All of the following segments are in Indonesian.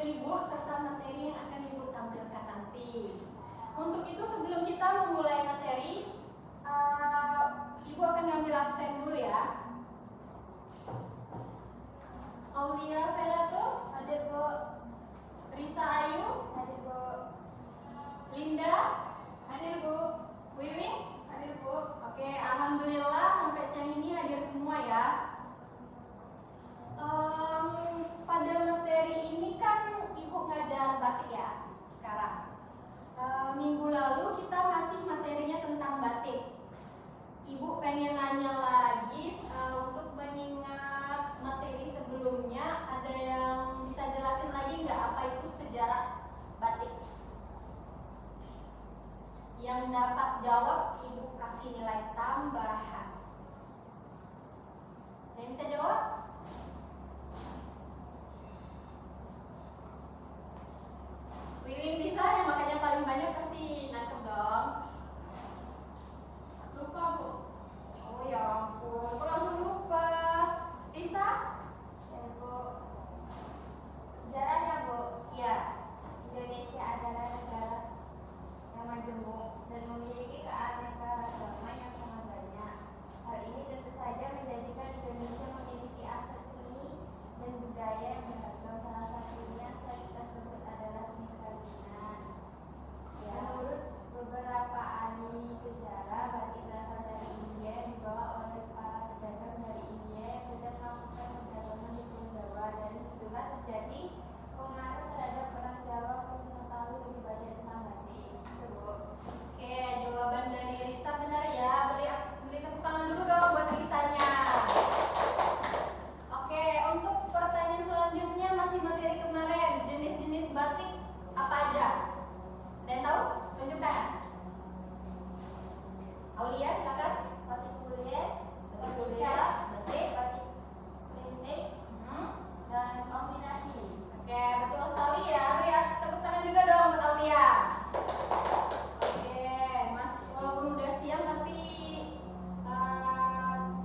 Ibu serta materi yang akan Ibu tampilkan nanti. Untuk itu sebelum kita memulai materi, Ibu akan ngambil absen dulu ya. Aulia Velato, hadir Bu. Risa Ayu, hadir Bu. Linda, hadir Bu. Wiwin, hadir Bu. Oke, alhamdulillah sampai siang ini hadir semua ya. Pada materi ini kan Ibu ngajar batik ya sekarang. Minggu lalu kita masih materinya tentang batik. Ibu pengen nanya lagi untuk mengingat materi sebelumnya, ada yang bisa jelasin lagi nggak apa itu sejarah batik? Yang dapat jawab Ibu kasih nilai tambahan. Ada yang bisa jawab? Wiwin bisa, yang makanya paling banyak pasti nangkep dong. Lupa Bu. Oh ya ampun, kok langsung lupa. Risa? Ya Bu. Sejarahnya Bu. Ya. Indonesia adalah negara yang majemuk dan memiliki keanekaragaman yang sangat banyak. Hal ini tentu saja menjadikan Indonesia memiliki aset seni dan budaya yang beragam. Salah satunya tersebut adalah seni kerajinan. Ya. Menurut beberapa ahli sejarah, batik berasal dari India, dibawa oleh para pedagang dari India yang sedang melakukan perdagangan di Pulau Jawa. Dari situlah terjadi pengaruh terhadap orang Jawa untuk mengetahui lebih banyak tentang batik. Itu Bu. Oke, jawaban dari Risa benar ya. Beli tepuk tangan dulu dong buat Risanya. Oke, untuk pertanyaan selanjutnya masih materi kemarin. Jenis-jenis batik apa aja? Ada yang tahu? Tunjukkan. Aulia silakan. Batik tulis, Batik tulis, batik, batik printing, dan kombinasi. Oke, betul sekali ya. Beri tepuk tangan juga dong buat Aulia. Oke, Mas, walaupun udah siang tapi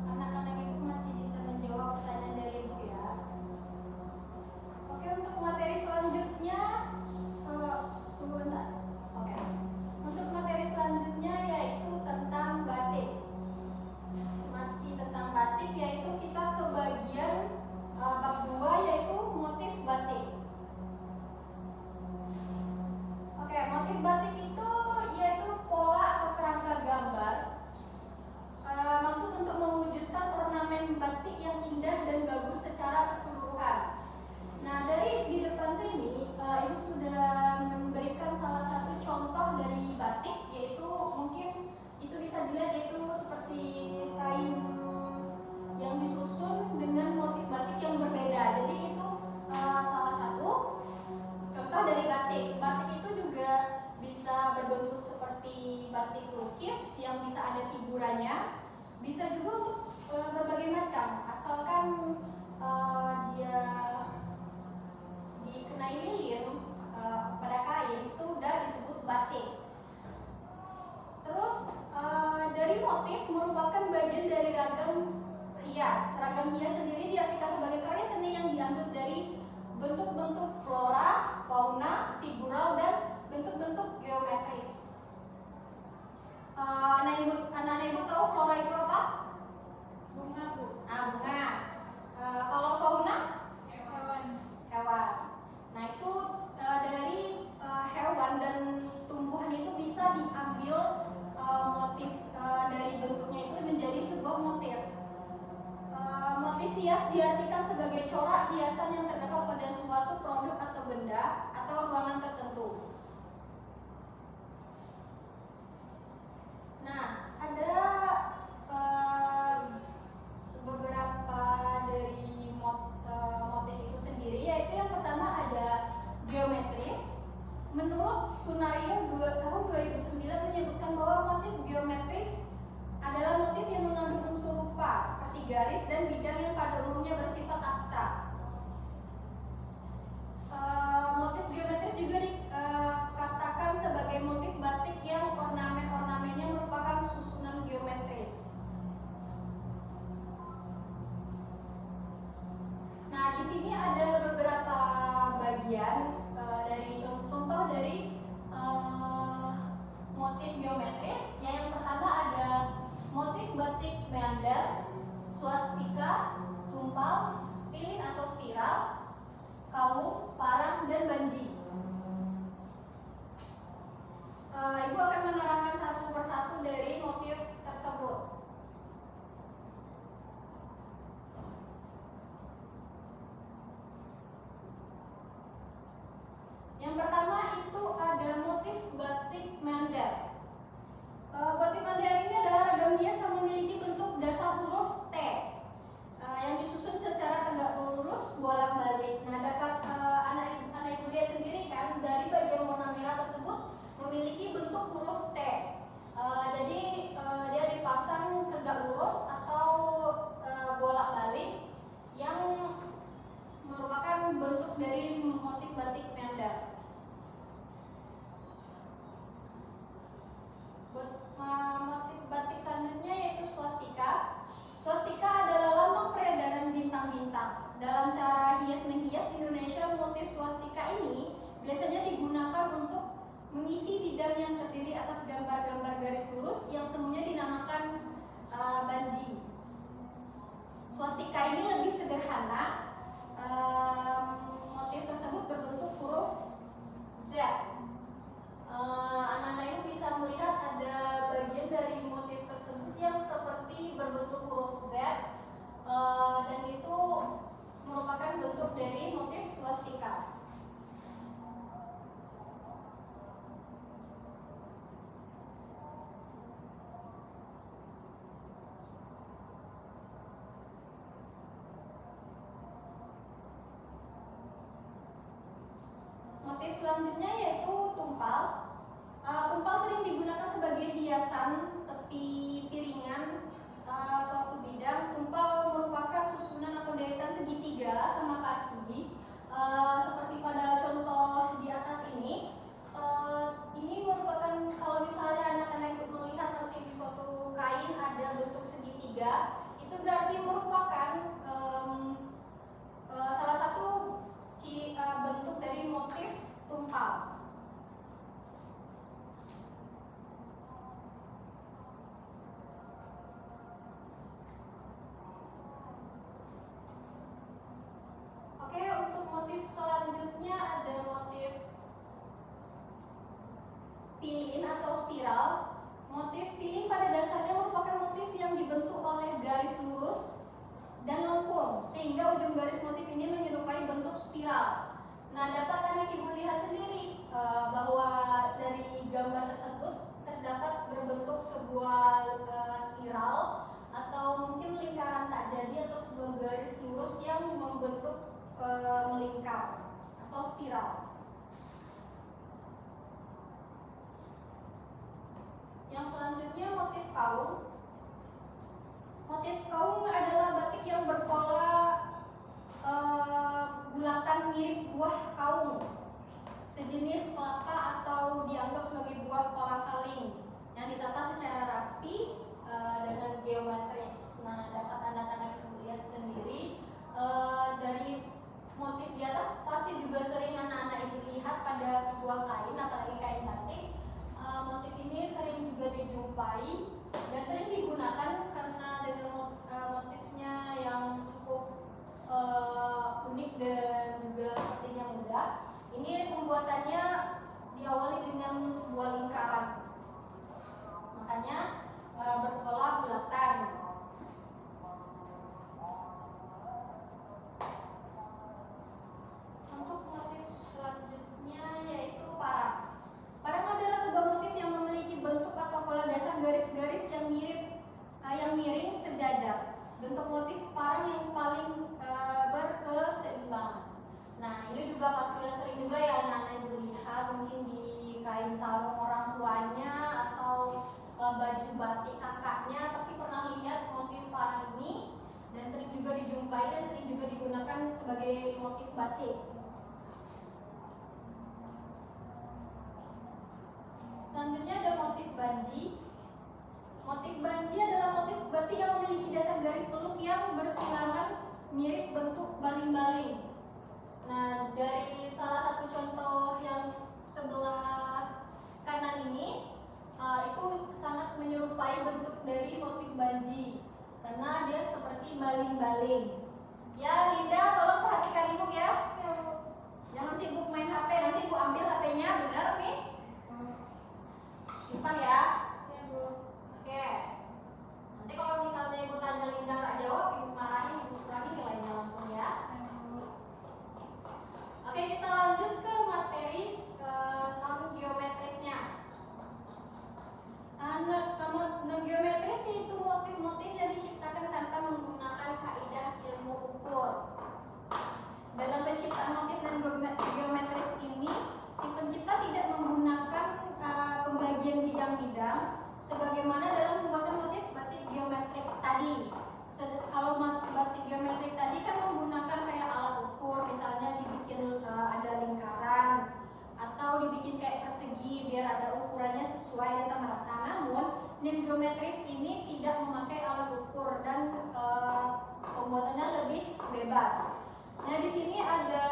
anak-anak itu masih bisa menjawab pertanyaan dari Ibu ya. Oke, untuk materi selanjutnya tunggu bentar. Oke. Untuk materi selanjutnya yaitu tentang batik. Masih tentang batik, yaitu kita ke bagian bab 2 yaitu motif batik. Oke, motif batik itu yaitu pola atau kerangka gambar maksud untuk mewujudkan ornamen batik yang indah dan bagus secara keseluruhan. Nah, dari di depan sini Ibu sudah memberikan salah satu contoh dari batik, yaitu mungkin itu bisa dilihat yaitu seperti kain yang disusun dengan motif batik yang berbeda. Jadi itu salah satu contoh dari batik. Batik itu juga bisa berbentuk seperti batik lukis yang bisa ada figuranya, bisa juga untuk berbagai macam, asalkan dia dikenai lilin pada kain itu udah disebut batik. Terus dari motif merupakan bagian dari ragam hias. Ragam hias sendiri diartikan sebagai karya seni yang diambil dari bentuk-bentuk flora, fauna, figural, dan bentuk-bentuk geometris. Anak-anak Ibu tahu flora itu apa? Bunga Bu. Bunga. Kalau fauna? Hewan. Hewan. Nah itu dari hewan dan tumbuhan itu bisa diambil motif dari bentuknya itu menjadi sebuah motif. Motif hias diartikan sebagai corak hiasan yang terdapat pada suatu produk atau benda atau ruangan tertentu. Nah, ada beberapa dari motif itu sendiri, yaitu yang pertama ada geometris. Menurut Sunario tahun 2009 menyebutkan bahwa motif geometris adalah motif yang mengandung unsur rupa seperti garis dan bidang yang pada umumnya bersifat abstrak. Motif geometris juga dikatakan sebagai motif batik yang ornamen-ornamennya merupakan susunan geometris. Nah, di sini ada beberapa bagian bagian dari contoh dari motif geometris. Yang pertama ada motif batik meander, swastika, tumpal, pilin atau spiral, kaum, parang, dan banji. Ibu akan menerangkan satu persatu dari motif tersebut. Yang pertama itu ada motif batik meander. Batik meander ini adalah ragam hias yang memiliki bentuk dasar huruf T yang disusun secara tegak lurus bolak-balik. Nah, dapat anak ibu lihat sendiri kan, dari bagian warna merah tersebut memiliki bentuk huruf T. Jadi dia dipasang tegak lurus atau bolak-balik yang merupakan bentuk dari motif batik meander. Motif batik selanjutnya yaitu swastika. Swastika adalah lambang peredaran bintang-bintang. Dalam cara hias-menghias di Indonesia, motif swastika ini biasanya digunakan untuk mengisi bidang yang terdiri atas gambar-gambar garis lurus yang semuanya dinamakan banji. Swastika ini lebih sederhana. Motif tersebut berbentuk huruf Z. Anak-anak ibu bisa melihat ada bagian dari motif tersebut yang seperti berbentuk huruf Z, dan itu merupakan bentuk dari motif swastika. Motif selanjutnya yaitu tumpal. Tumpal sering digunakan sebagai hiasan tepi piringan suatu bidang. Tumpal merupakan susunan atau deretan segitiga sama kaki, seperti pada contoh di atas ini. Ini merupakan, kalau misalnya anak-anak itu melihat nanti di suatu kain ada bentuk segitiga, itu berarti merupakan salah satu bentuk dari motif tumpal. Oke, untuk motif selanjutnya ada motif pilin atau spiral. Motif pilin pada dasarnya merupakan motif yang dibentuk oleh garis lurus dan lengkung, sehingga ujung garis motif ini menyerupai bentuk spiral. Nah, dapat anak ibu lihat sendiri bahwa dari gambar tersebut terdapat berbentuk sebuah spiral atau mungkin lingkaran tak jadi atau sebuah garis lurus yang membentuk melingkar atau spiral. Yang selanjutnya motif kaung. Motif kaung adalah batik yang berpola bulatan mirip buah kaung, sejenis kelapa atau dianggap sebagai buah kolang-kaling yang ditata secara rapi dengan geometris. Nah, dapat anak-anak lihat sendiri dari motif di atas pasti juga sering anak-anak ibu lihat pada sebuah kain, apalagi kain batik. Motif ini sering juga dijumpai dan sering digunakan karena dengan motifnya yang cukup unik dan juga sepertinya mudah. Ini pembuatannya diawali dengan sebuah lingkaran, makanya berpola bulatan. Untuk motif selanjutnya yaitu parang. Parang adalah sebuah motif yang memiliki bentuk atau pola dasar garis-garis yang miring sejajar. Bentuk motif parang yang paling berkeseimbangan. Nah, ini juga pasti sudah sering juga ya anak-anak ibu lihat mungkin di kain sarung orang tuanya atau baju batik kakaknya, pasti pernah lihat motif parang ini dan sering juga dijumpai dan sering juga digunakan sebagai motif batik. Selanjutnya ada motif banji. Motif banji adalah motif batik yang memiliki dasar garis teluk yang bersilangan mirip bentuk baling-baling. Nah, dari salah baling-baling. Ya, Linda, tolong perhatikan ibu ya. Ya, Bu. Jangan sibuk main HP, nanti ibu ambil HP-nya, benar nih? Simpan ya. Ya, Bu. Oke. Nanti kalau misalnya ibu tanya Linda nggak jawab, ibu marahin, ibu kurangi nilainya langsung ya. Ya, Bu. Oke, kita lanjut ke materi non geometrisnya. Non geometris yaitu motif-motif yang diciptakan tanpa menggunakan kaidah ilmu ukur. Dalam penciptaan motif non geometris ini, si pencipta tidak menggunakan pembagian bidang-bidang sebagaimana dalam pembuatan motif batik geometrik tadi. Kalau batik geometrik tadi kan menggunakan kayak alat ukur, misalnya dibikin ada lingkaran atau dibikin kayak persegi biar ada ukurannya sesuai dan sama rata. Namun non geometris ini tidak memakai alat ukur dan pembuatannya lebih bebas. Nah, di sini ada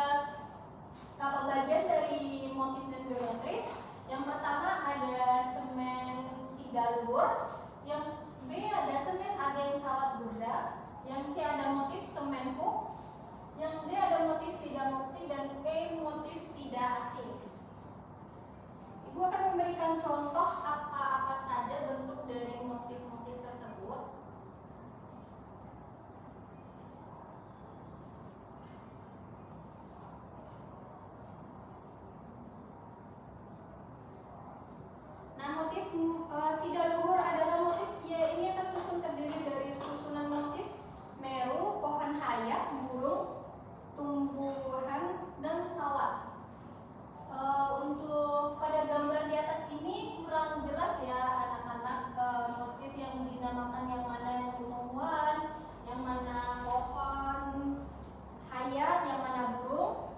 pembagian dari motif non geometris. Yang pertama ada semen sidalur, yang B ada semen agen sawat burda, yang C ada motif semen hook, yang D ada motif sida mukti, dan E motif sida asing. Ibu akan memberikan contoh apa-apa saja bentuk dari motif-motif tersebut. Nah, motif sida luhur adalah motif ya ini tersusun terdiri dari susunan motif meru, pohon hayat, burung, tumbuhan, dan sawah. Untuk pada gambar di atas ini kurang jelas ya anak-anak, motif yang dinamakan yang mana yang tumbuhan, yang mana pohon hayat, yang mana burung.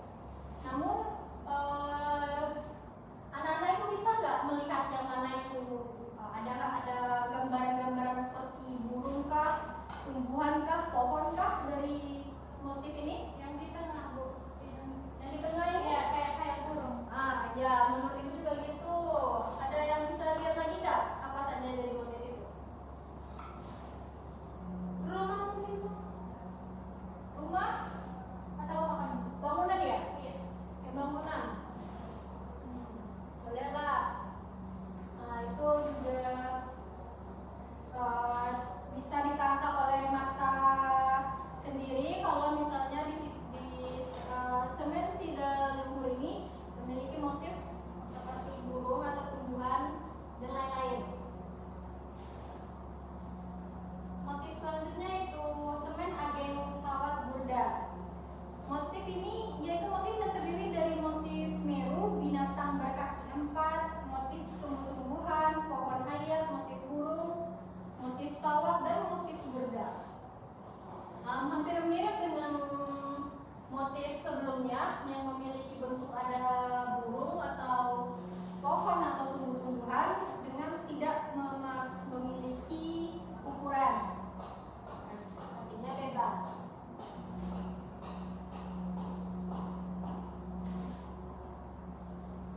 Namun anak-anak itu bisa nggak melihat yang mana itu ada nggak ada gambaran-gambaran seperti burung kah, tumbuhan kah, pohon kah dari motif ini? Yang di tengah, Bu. Yang di tengah ini? Ya, kayak sayap burung. Ya, menurut ibu juga gitu. Ada yang bisa lihat lagi nggak apa saja dari motif itu? Rumah mungkin, Bu. Rumah Atau apa kan? bangunan ya? Iya. Kayak bangunan. Boleh lah. Nah, itu juga bisa ditangkap oleh mata sendiri kalau misalnya di semen sidalur ini memiliki motif seperti burung atau tumbuhan dan lain-lain. Motif selanjutnya itu semen agen sawat burda. Motif ini yaitu motif yang terdiri dari motif meru, binatang berkaki 4, motif tumbuh-tumbuhan, pohon hayat, motif burung, motif sawat, dan motif burda. Hampir mirip dengan motif sebelumnya yang memiliki bentuk ada burung atau pohon atau tumbuh-tumbuhan dengan tidak memiliki ukuran, artinya bebas.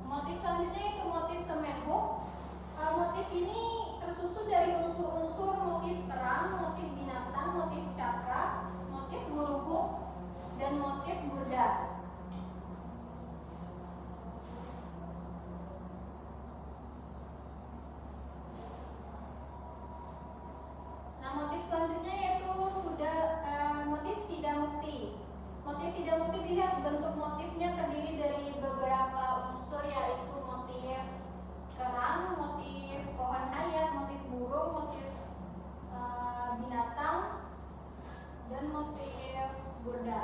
Motif selanjutnya itu motif semen hook. Motif ini tersusun dari unsur-unsur motif terang, motif binatang, motif cakra, motif burung hook, dan motif burda. Nah, motif selanjutnya yaitu motif sida mukti. Motif sida mukti dilihat bentuk motifnya terdiri dari beberapa unsur yaitu motif kerang, motif pohon hayat, motif burung, motif binatang, dan motif burda.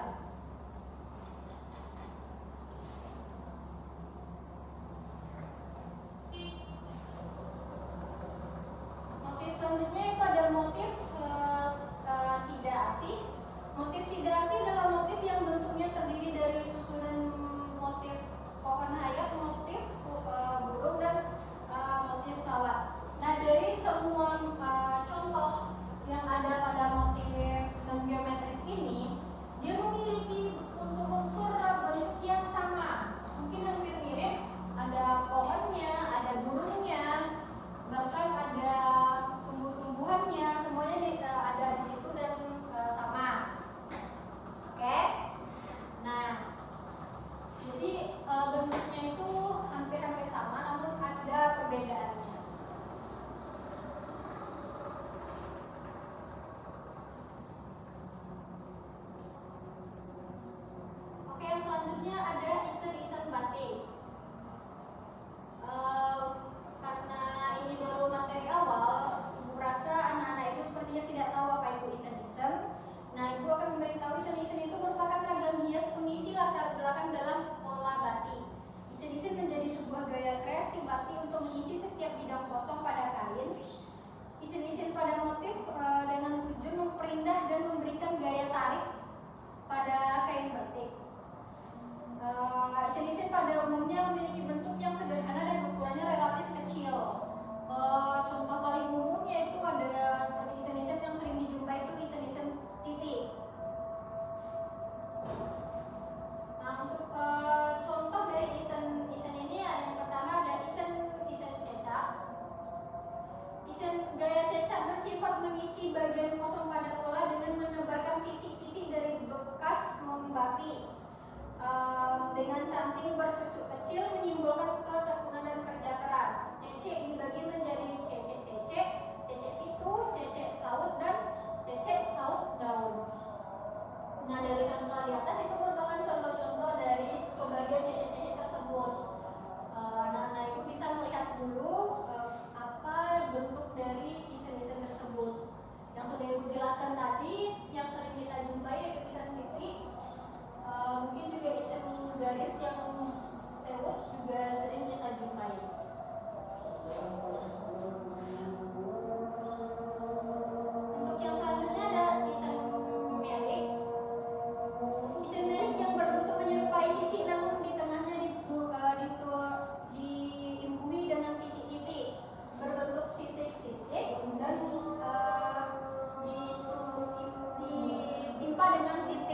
Motif selanjutnya itu ada motif sida asih. Motif sida asih adalah motif yang bentuknya terdiri dari susunan motif pohon hayat, motif burung, dan motif sawat. Nah, dari semua contoh yang ada pada motif non geometris ini, dia memiliki selanjutnya ada isen-isen batik. Karena ini baru materi awal, Ibu rasa anak-anak itu sepertinya tidak tahu apa itu isen-isen. Nah, Ibu akan memberitahu isen-isen itu merupakan ragam hias pengisi latar belakang dalam pola batik. Isen-isen menjadi sebuah gaya kreasi batik untuk mengisi setiap bidang kosong pada kain. Isen-isen pada motif dengan tujuan memperindah dan memberikan gaya tarik pada kain batik. Isen-isen pada umumnya memiliki bentuk yang sederhana dan ukurannya relatif kecil. Contoh paling umum yaitu ada seperti isen-isen yang sering dijumpai itu isen-isen titik. Nah, untuk contoh dari isen-isen ini ada yang pertama ada isen cecak. Isen gaya cecak bersifat mengisi bagian kosong pada pola dengan menebarkan titik-titik dari bekas membatik. Dengan canting bercucuk kecil menyimbolkan ketekunan dan kerja keras. Cecek dibagi menjadi cecek-cecek, cecek pitu, cecek saut, dan cecek saut daun. Nah, dari contoh di atas itu merupakan contoh-contoh dari pembagian cecek-cecek tersebut. Nah, Ibu bisa melihat dulu apa bentuk dari isen-isen tersebut. Yang sudah Ibu jelaskan tadi, yang sering kita jumpai yaitu isen titik. Mungkin juga isen garis yang sewut juga sering kita jumpai. Untuk yang selanjutnya ada isen melik. Isen melik yang berbentuk menyerupai sisik namun di tengahnya diimbui dengan titik-titik berbentuk sisik-sisik dan ditimpa dengan titik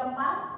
gampang